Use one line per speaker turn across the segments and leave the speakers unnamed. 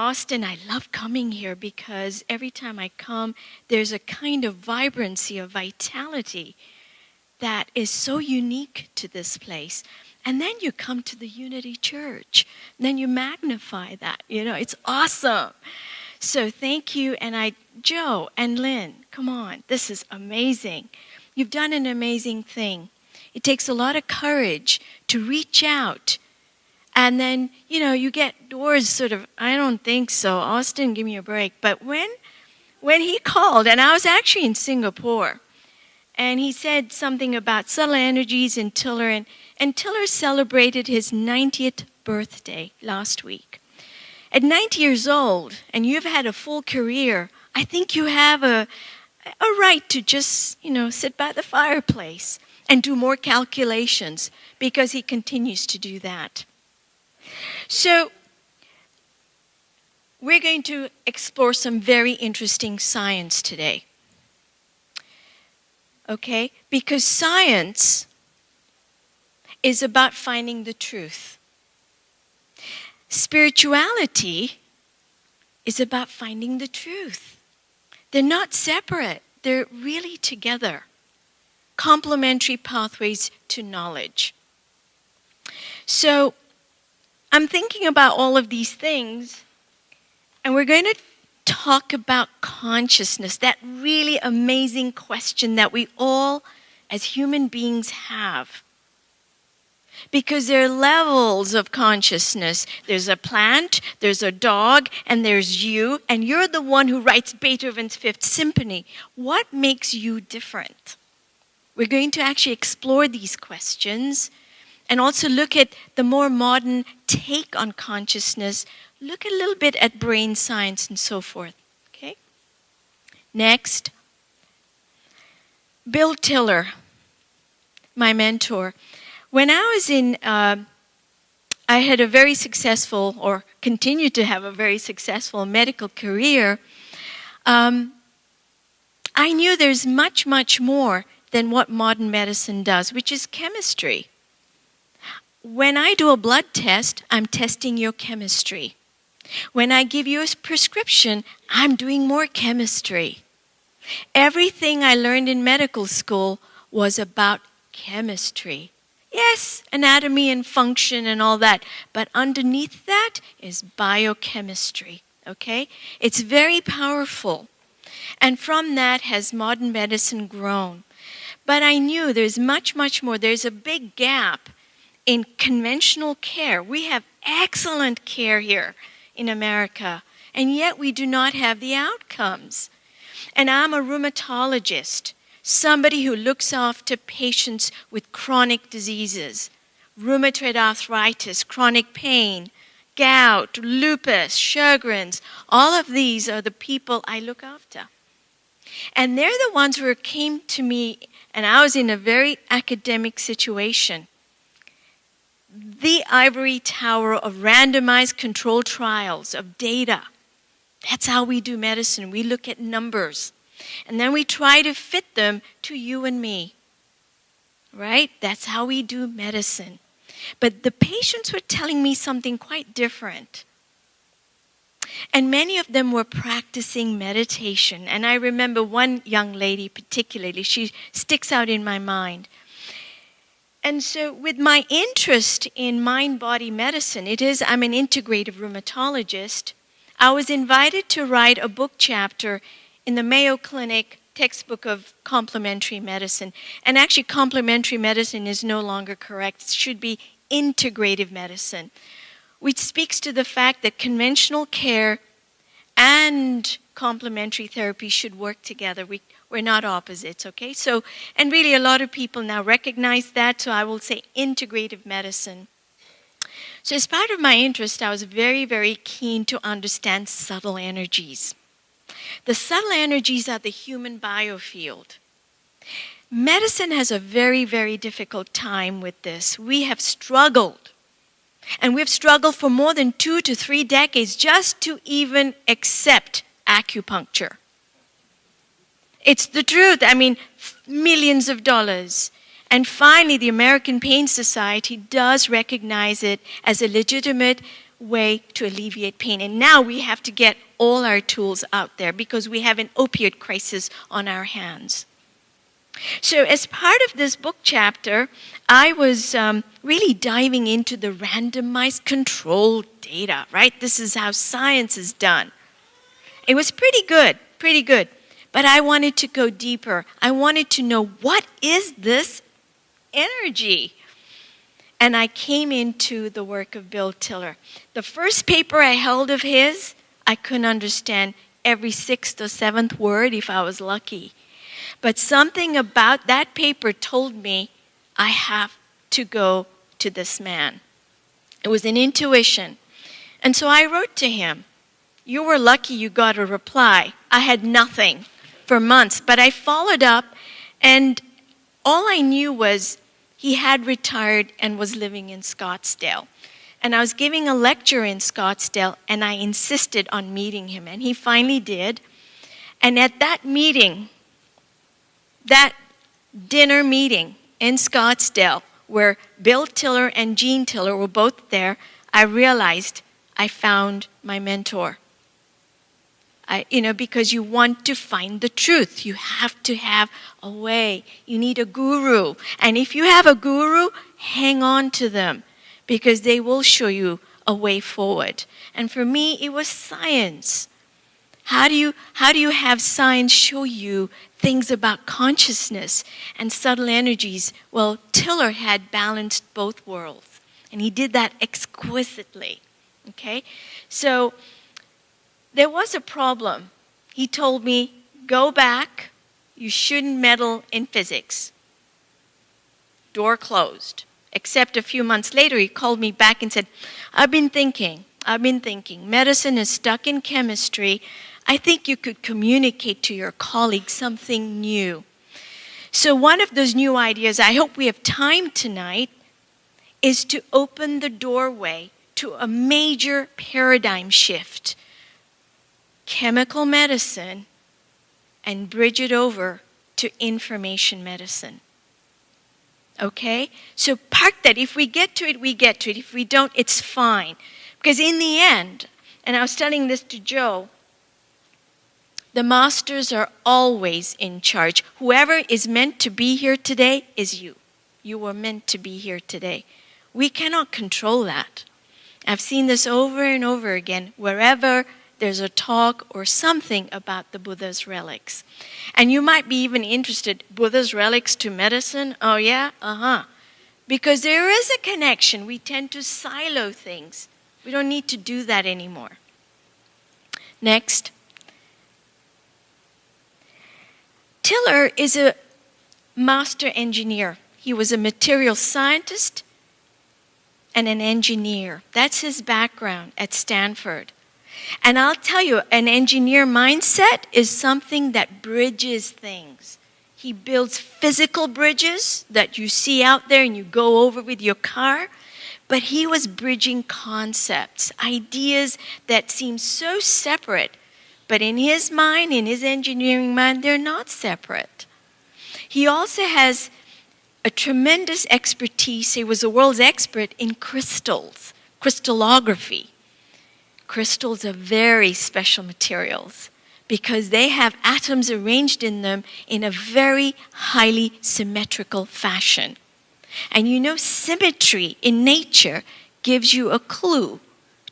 Austin, I love coming here because every time I come, there's a kind of vibrancy, of vitality that is so unique to this place. And then you come to the Unity Church. Then you magnify that. It's awesome. So thank you. And Joe and Lynn, come on. This is amazing. You've done an amazing thing. It takes a lot of courage to reach out. And then, you get doors sort of, I don't think so. Austin, give me a break. But when he called, and I was actually in Singapore, and he said something about subtle energies and Tiller, and Tiller celebrated his 90th birthday last week. At 90 years old, and you've had a full career, I think you have a right to just, sit by the fireplace and do more calculations, because he continues to do that. So we're going to explore some very interesting science today. Okay? Because science is about finding the truth. Spirituality is about finding the truth. They're not separate. They're really together. Complementary pathways to knowledge. So I'm thinking about all of these things, and we're going to talk about consciousness, that really amazing question that we all, as human beings, have. Because there are levels of consciousness. There's a plant, there's a dog, and there's you, and you're the one who writes Beethoven's Fifth Symphony. What makes you different? We're going to actually explore these questions and also look at the more modern take on consciousness, look a little bit at brain science and so forth. Okay? Next, Bill Tiller, my mentor. When I was I had a very successful, or continue to have a very successful medical career. I knew there's much, much more than what modern medicine does, which is chemistry. When I do a blood test, I'm testing your chemistry. When I give you a prescription, I'm doing more chemistry. Everything I learned in medical school was about chemistry. Yes, anatomy and function and all that, but underneath that is biochemistry, okay? It's very powerful. And from that has modern medicine grown. But I knew there's much, much more. There's a big gap in conventional care. We have excellent care here in America, and yet we do not have the outcomes. And I'm a rheumatologist, somebody who looks after patients with chronic diseases, rheumatoid arthritis, chronic pain, gout, lupus, Sjogren's. All of these are the people I look after. And they're the ones who came to me, and I was in a very academic situation. The ivory tower of randomized controlled trials, of data. That's how we do medicine. We look at numbers. And then we try to fit them to you and me. Right? That's how we do medicine. But the patients were telling me something quite different. And many of them were practicing meditation. And I remember one young lady particularly, she sticks out in my mind. And so with my interest in mind-body medicine, I'm an integrative rheumatologist, I was invited to write a book chapter in the Mayo Clinic textbook of complementary medicine. And actually, complementary medicine is no longer correct. It should be integrative medicine, which speaks to the fact that conventional care and complementary therapy should work together. We're not opposites, okay? So, and really a lot of people now recognize that, so I will say integrative medicine. So as part of my interest, I was very, very keen to understand subtle energies. The subtle energies are the human biofield. Medicine has a very, very difficult time with this. We have struggled. And we've struggled for more than 2 to 3 decades just to even accept acupuncture. It's the truth. I mean, millions of dollars. And finally, the American Pain Society does recognize it as a legitimate way to alleviate pain. And now we have to get all our tools out there because we have an opioid crisis on our hands. So as part of this book chapter, I was really diving into the randomized control data, right? This is how science is done. It was pretty good. But I wanted to go deeper. I wanted to know, what is this energy? And I came into the work of WilliamATiller. The first paper I held of his, I couldn't understand every 6th or 7th word if I was lucky. But something about that paper told me I have to go to this man. It was an intuition. And so I wrote to him. You were lucky you got a reply. I had nothing for months, but I followed up, and all I knew was he had retired and was living in Scottsdale. And I was giving a lecture in Scottsdale, and I insisted on meeting him, and he finally did. And at that meeting, that dinner meeting in Scottsdale, where WilliamATiller and Jean Tiller were both there, I realized I found my mentor. Because you want to find the truth. You have to have a way. You need a guru. And if you have a guru, hang on to them because they will show you a way forward. And for me, it was science. How do you have science show you things about consciousness and subtle energies? Well, Tiller had balanced both worlds, and he did that exquisitely. Okay? So there was a problem. He told me, go back, you shouldn't meddle in physics. Door closed. Except a few months later, he called me back and said, I've been thinking. Medicine is stuck in chemistry. I think you could communicate to your colleagues something new. So one of those new ideas, I hope we have time tonight, is to open the doorway to a major paradigm shift. Chemical medicine, and bridge it over to information medicine. Okay? So park that. If we get to it, we get to it. If we don't, it's fine. Because in the end, and I was telling this to Joe, the masters are always in charge. Whoever is meant to be here today is you. You were meant to be here today. We cannot control that. I've seen this over and over again, wherever there's a talk or something about the Buddha's relics. And you might be even interested, Buddha's relics to medicine? Oh yeah? Because there is a connection. We tend to silo things. We don't need to do that anymore. Next. Tiller is a master engineer. He was a material scientist and an engineer. That's his background at Stanford. And I'll tell you, an engineer mindset is something that bridges things. He builds physical bridges that you see out there and you go over with your car. But he was bridging concepts, ideas that seem so separate. But in his mind, in his engineering mind, they're not separate. He also has a tremendous expertise. He was a world's expert in crystals, crystallography. Crystals are very special materials because they have atoms arranged in them in a very highly symmetrical fashion. And you know, symmetry in nature gives you a clue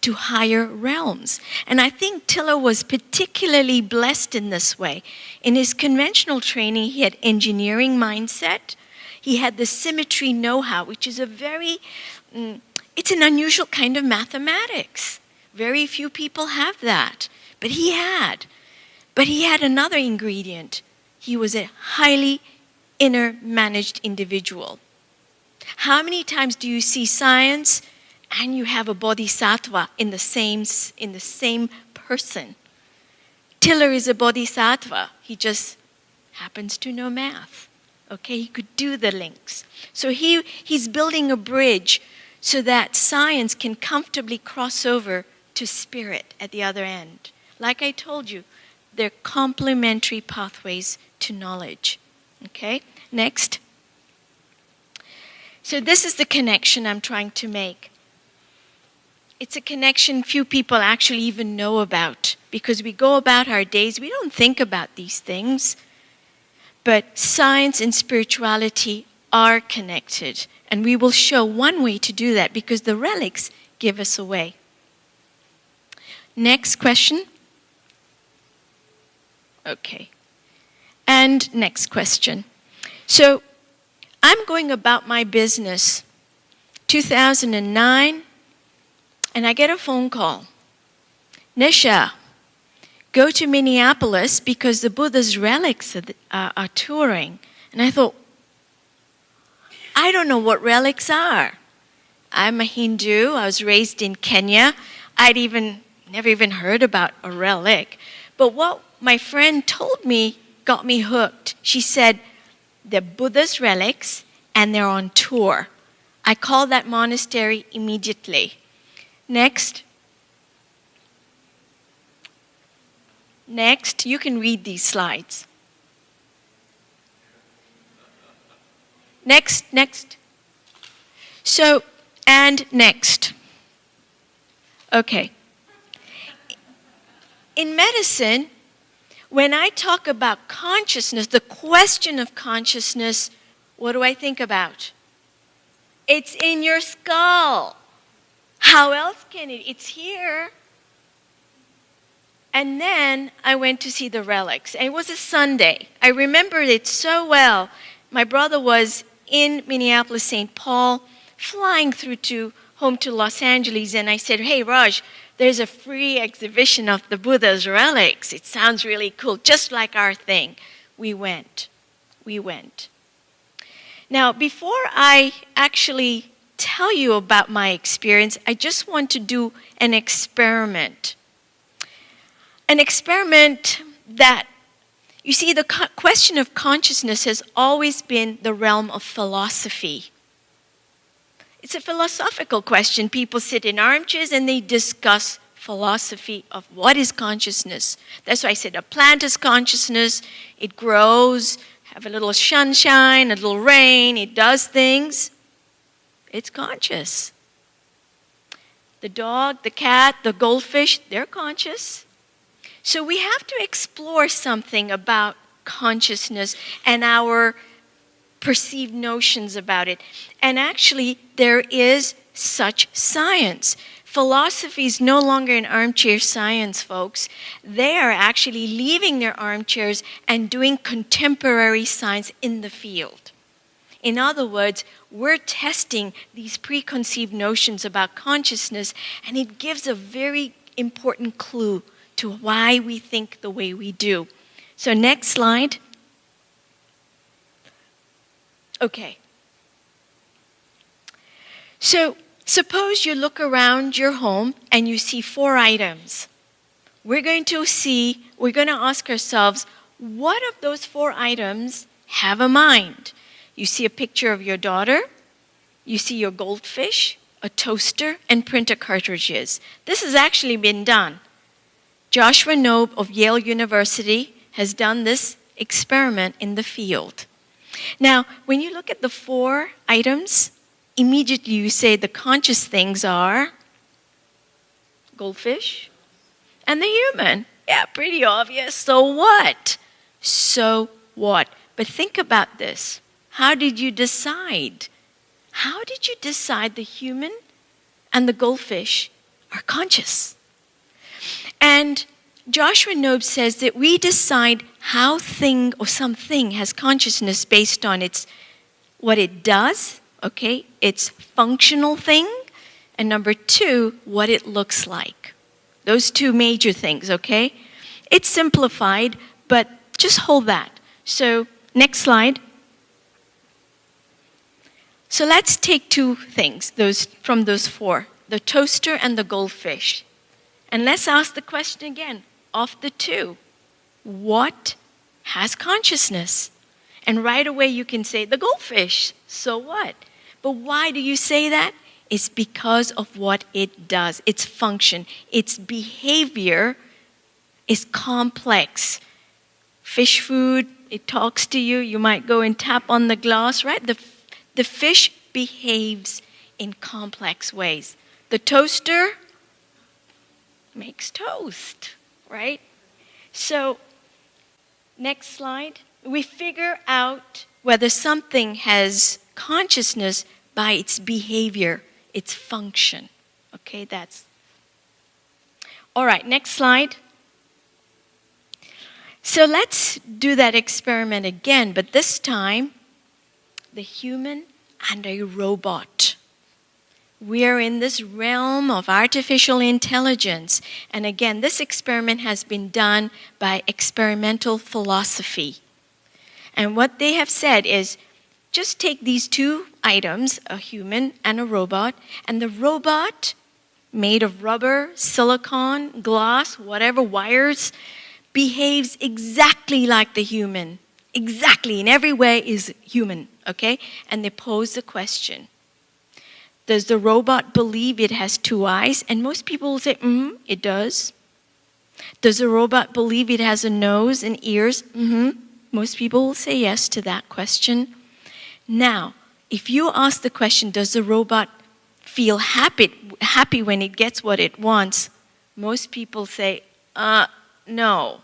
to higher realms. And I think Tiller was particularly blessed in this way. In his conventional training, he had engineering mindset. He had the symmetry know-how, which is it's an unusual kind of mathematics. Very few people have that, but he had. But he had another ingredient. He was a highly inner-managed individual. How many times do you see science and you have a bodhisattva in the same person? Tiller is a bodhisattva. He just happens to know math. Okay, he could do the links. So he's building a bridge so that science can comfortably cross over to spirit at the other end. Like I told you, they're complementary pathways to knowledge. Okay, next. So this is the connection I'm trying to make. It's a connection few people actually even know about, because we go about our days, we don't think about these things. But science and spirituality are connected, and we will show one way to do that, because the relics give us a way. Next question. Okay. And next question. So, I'm going about my business, 2009, and I get a phone call. Nisha, go to Minneapolis because the Buddha's relics are touring. And I thought, I don't know what relics are. I'm a Hindu. I was raised in Kenya. I'd never even heard about a relic. But what my friend told me got me hooked. She said, they're Buddha's relics and they're on tour. I called that monastery immediately. Next, you can read these slides. Next. So, and next. Okay. In medicine, when I talk about consciousness, the question of consciousness, what do I think about? It's in your skull. How else can it? It's here. And then I went to see the relics. And it was a Sunday. I remember it so well. My brother was in Minneapolis, St. Paul, flying through home to Los Angeles. And I said, hey, Raj, there's a free exhibition of the Buddha's relics. It sounds really cool, just like our thing. We went. Now, before I actually tell you about my experience, I just want to do an experiment. An experiment that, you see, the question of consciousness has always been the realm of philosophy. It's a philosophical question. People sit in armchairs and they discuss philosophy of what is consciousness. That's why I said a plant is consciousness. It grows, have a little sunshine, a little rain, it does things. It's conscious. The dog, the cat, the goldfish, they're conscious. So we have to explore something about consciousness and our perceived notions about it. And actually, there is such science. Philosophy is no longer an armchair science, folks. They are actually leaving their armchairs and doing contemporary science in the field. In other words, we're testing these preconceived notions about consciousness, and it gives a very important clue to why we think the way we do. So next slide. Okay. So suppose you look around your home and you see 4 items. We're going to ask ourselves, what of those 4 items have a mind? You see a picture of your daughter, you see your goldfish, a toaster, and printer cartridges. This has actually been done. Joshua Knobe of Yale University has done this experiment in the field. Now, when you look at the 4 items, immediately you say the conscious things are goldfish and the human. Yeah, pretty obvious. So what? But think about this. How did you decide? How did you decide the human and the goldfish are conscious? And Joshua Knobe says that we decide how something has consciousness based on what it does, okay, its functional thing, and number 2, what it looks like. Those 2 major things, okay? It's simplified, but just hold that. So, next slide. So let's take 2 things from those 4, the toaster and the goldfish. And let's ask the question again, of the 2, what has consciousness? And right away you can say, the goldfish, so what? But why do you say that? It's because of what it does, its function, its behavior is complex. Fish food, it talks to you, you might go and tap on the glass, right? The fish behaves in complex ways. The toaster, makes toast, right? So, next slide. We figure out whether something has consciousness by its behavior, its function. Okay, that's... All right, next slide. So let's do that experiment again, but this time, the human and a robot. We are in this realm of artificial intelligence. And again, this experiment has been done by experimental philosophy. And what they have said is, just take these two items, a human and a robot, and the robot, made of rubber, silicon, glass, whatever, wires, behaves exactly like the human. Exactly, in every way is human, okay? And they pose the question, does the robot believe it has two eyes? And most people will say, it does. Does the robot believe it has a nose and ears? Most people will say yes to that question. Now, if you ask the question, does the robot feel happy when it gets what it wants? Most people say, no.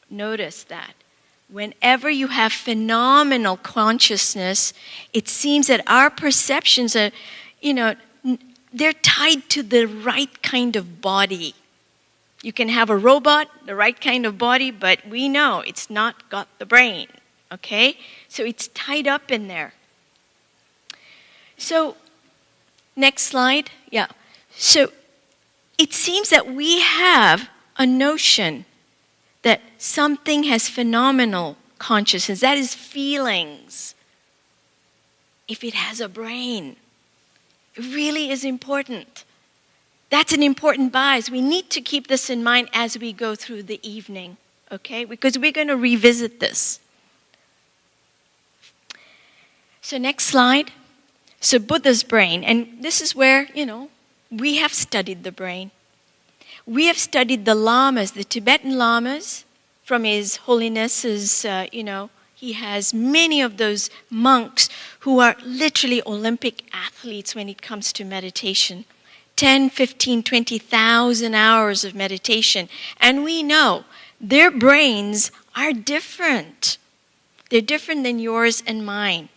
Notice that. Whenever you have phenomenal consciousness, it seems that our perceptions are, they're tied to the right kind of body. You can have a robot, the right kind of body, but we know it's not got the brain, okay? So it's tied up in there. So, next slide. Yeah. So, it seems that we have a notion that something has phenomenal consciousness, that is feelings, if it has a brain. It really is important. That's an important bias. We need to keep this in mind as we go through the evening, okay? Because we're going to revisit this. So next slide. So Buddha's brain, and this is where, we have studied the brain. We have studied the lamas, the Tibetan lamas, from His Holiness's, he has many of those monks who are literally Olympic athletes when it comes to meditation. 10, 15, 20,000 hours of meditation. And we know their brains are different. They're different than yours and mine.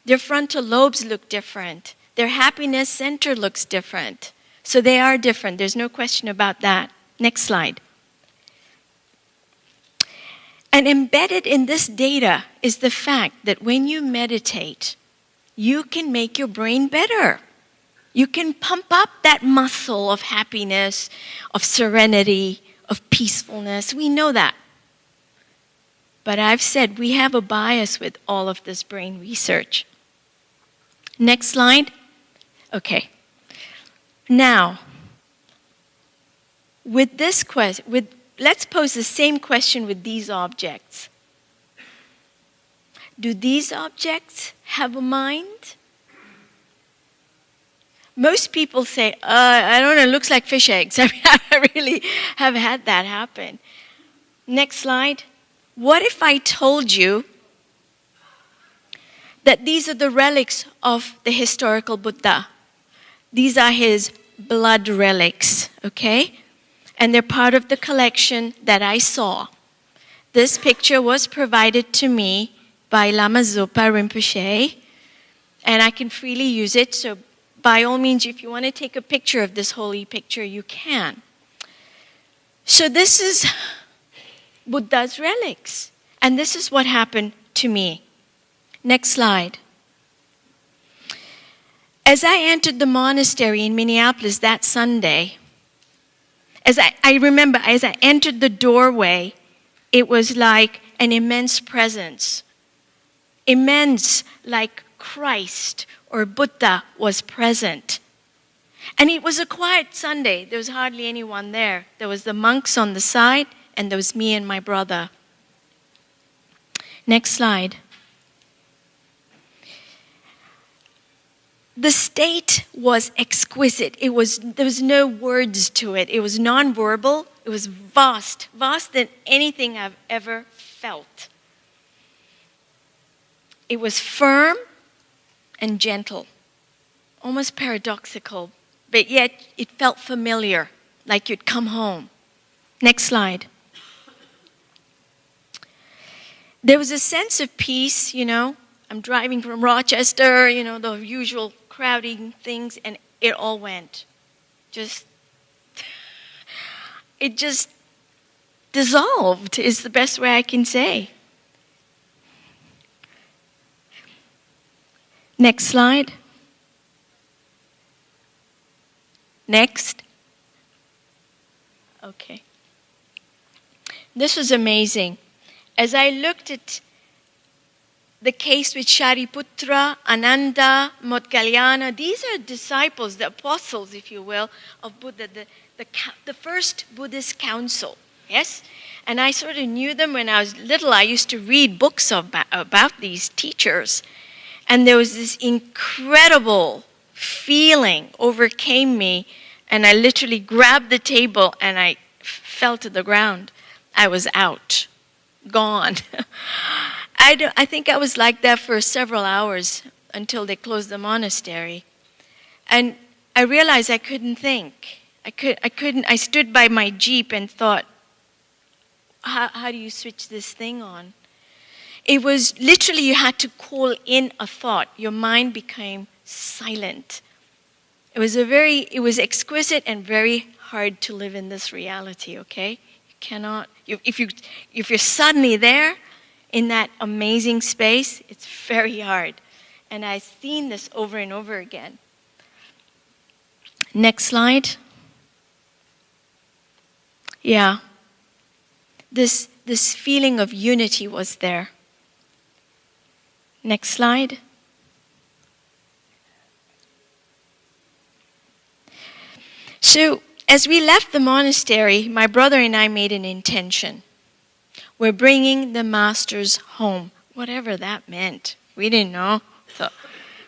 Their frontal lobes look different. Their happiness center looks different. So they are different. There's no question about that. Next slide. And embedded in this data is the fact that when you meditate, you can make your brain better. You can pump up that muscle of happiness, of serenity, of peacefulness. We know that. But I've said we have a bias with all of this brain research. Next slide. Okay. Now, with this question, let's pose the same question with these objects. Do these objects have a mind? Most people say, I don't know, it looks like fish eggs. I really have had that happen. Next slide. What if I told you that these are the relics of the historical Buddha? These are his blood relics, okay? And they're part of the collection that I saw. This picture was provided to me by Lama Zopa Rinpoche, and I can freely use it. So by all means, if you want to take a picture of this holy picture, you can. So this is Buddha's relics, and this is what happened to me. Next slide. As I entered the monastery in Minneapolis that Sunday, as I remember, as I entered the doorway, it was like an immense presence. Immense, like Christ or Buddha was present. And it was a quiet Sunday. There was hardly anyone there. There was the monks on the side, and there was me and my brother. Next slide. The state was exquisite. There was no words to it. It was nonverbal. It was vast than anything I've ever felt. It was firm and gentle, almost paradoxical, but yet it felt familiar. like you'd come home. Next slide. There was a sense of peace, you know. I'm driving from Rochester, you know, the usual crowding things, and it all went. It just dissolved is the best way I can say. Next slide. Next. Okay. This was amazing. As I looked at the case with Shariputra, Ananda, Moudgalyana, these are disciples, the apostles, if you will, of Buddha, the first Buddhist council, yes? And I sort of knew them when I was little. I used to read books about these teachers. And there was this incredible feeling overcame me, and I literally grabbed the table and I fell to the ground. I was out, gone. I think I was like that for several hours until they closed the monastery. And I realized I couldn't think. I stood by my Jeep and thought, how do you switch this thing on? It was literally you had to call in a thought. Your mind became silent. It was exquisite and very hard to live in this reality, okay? You cannot, if you're suddenly there in that amazing space, it's very hard. And I've seen this over and over again. Next slide. Yeah. This feeling of unity was there. Next slide. So, as we left the monastery, my brother and I made an intention. We're bringing the masters home, whatever that meant. We didn't know. So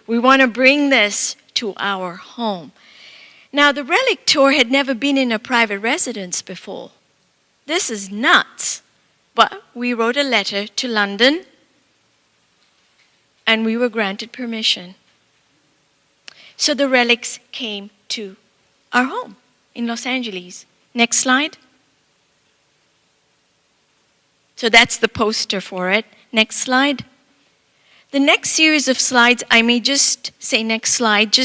we want to bring this to our home. Now, the Relic tour had never been in a private residence before. This is nuts. But we wrote a letter to London, and we were granted permission. So the Relics came to our home in Los Angeles. Next slide. So that's the poster for it. Next slide. The next series of slides, I may just say next slide,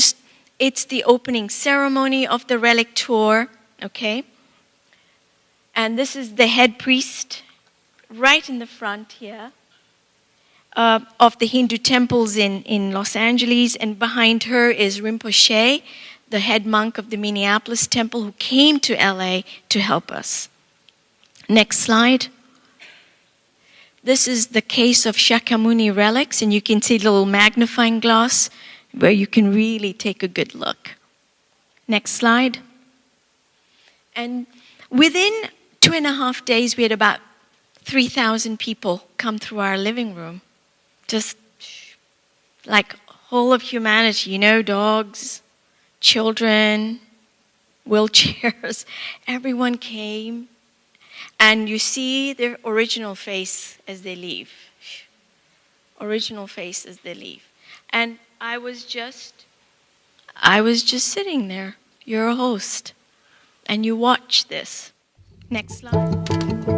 it's the opening ceremony of the Relic tour, okay? And this is the head priest right in the front here of the Hindu temples in Los Angeles, and behind her is Rinpoche, the head monk of the Minneapolis temple who came to LA to help us. Next slide. This is the case of Shakyamuni relics, and you can see the little magnifying glass where you can really take a good look. Next slide. And within 2.5 days, we had about 3,000 people come through our living room. Just like whole of humanity, you know, dogs, children, wheelchairs, everyone came. And you see their original face as they leave. Original face as they leave. And I was just sitting there. You're a host. And you watch this. Next slide.